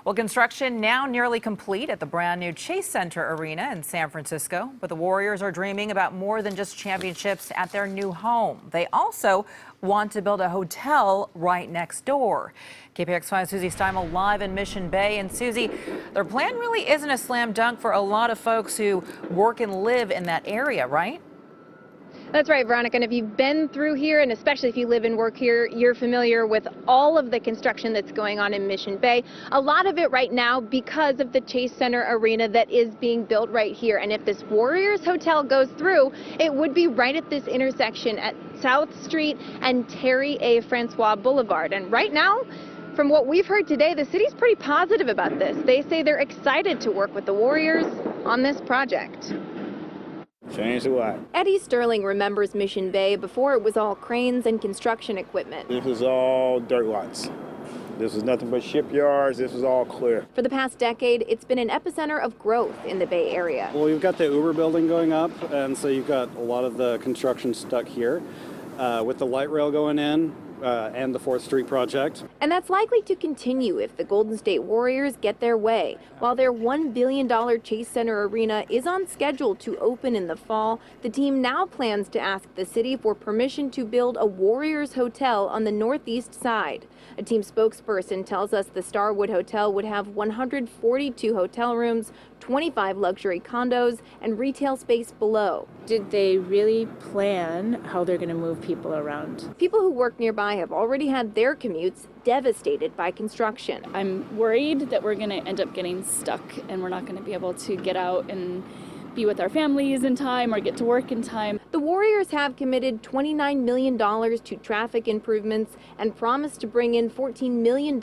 Well, construction now nearly complete at the brand new Chase Center Arena in San Francisco. But the Warriors are dreaming about more than just championships at their new home. They also want to build a hotel right next door. KPIX 5 Susie Steimle live in Mission Bay. And Susie, their plan really isn't a slam dunk for a lot of folks who work and live in that area, right? That's right, Veronica, and if you've been through here, and especially if you live and work here, you're familiar with all of the construction that's going on in Mission Bay. A lot of it right now because of the Chase Center Arena that is being built right here. And if this Warriors Hotel goes through, it would be right at this intersection at South Street and Terry A. Francois Boulevard. And right now, from what we've heard today, the city's pretty positive about this. They say they're excited to work with the Warriors on this project. Change the what? Eddie Sterling remembers Mission Bay before it was all cranes and construction equipment. This was all dirt lots. This was nothing but shipyards. This was all clear. For the past decade, it's been an epicenter of growth in the Bay Area. Well, you've got the Uber building going up, and so you've got a lot of the construction stuck here. With the light rail going in, and the 4th Street project. And that's likely to continue if the Golden State Warriors get their way. While their $1 billion Chase Center Arena is on schedule to open in the fall, the team now plans to ask the city for permission to build a Warriors hotel on the northeast side. A team spokesperson tells us the Starwood Hotel would have 142 hotel rooms, 25 luxury condos, and retail space below. Did they really plan how they're going to move people around? People who work nearby have already had their commutes devastated by construction. I'm worried that we're going to end up getting stuck and we're not going to be able to get out and be with our families in time or get to work in time. The Warriors have committed $29 million to traffic improvements and promised to bring in $14 million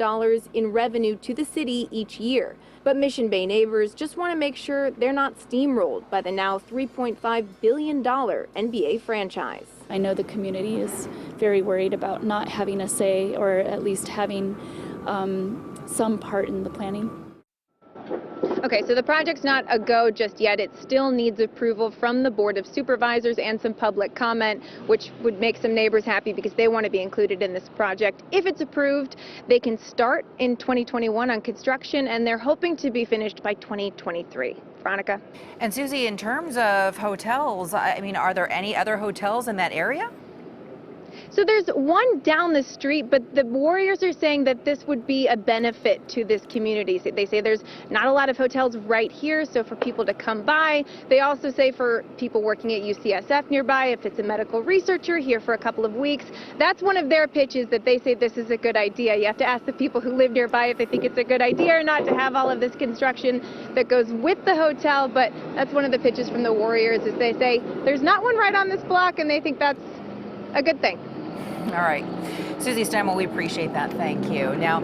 in revenue to the city each year. But Mission Bay neighbors just want to make sure they're not steamrolled by the now $3.5 billion NBA franchise. I know the community is very worried about not having a say or at least having some part in the planning. Okay, so the project's not a go just yet. It still needs approval from the Board of Supervisors and some public comment, which would make some neighbors happy because they want to be included in this project. If it's approved, they can start in 2021 on construction, and they're hoping to be finished by 2023. Veronica. And Susie, in terms of hotels, I mean, are there any other hotels in that area? So there's one down the street, but the Warriors are saying that this would be a benefit to this community. They say there's not a lot of hotels right here, so for people to come by. They also say for people working at UCSF nearby, if it's a medical researcher here for a couple of weeks, that's one of their pitches that they say this is a good idea. You have to ask the people who live nearby if they think it's a good idea or not to have all of this construction that goes with the hotel, but that's one of the pitches from the Warriors is they say there's not one right on this block, and they think that's a good thing. All right. Susie Steimle, we appreciate that. Thank you. Now,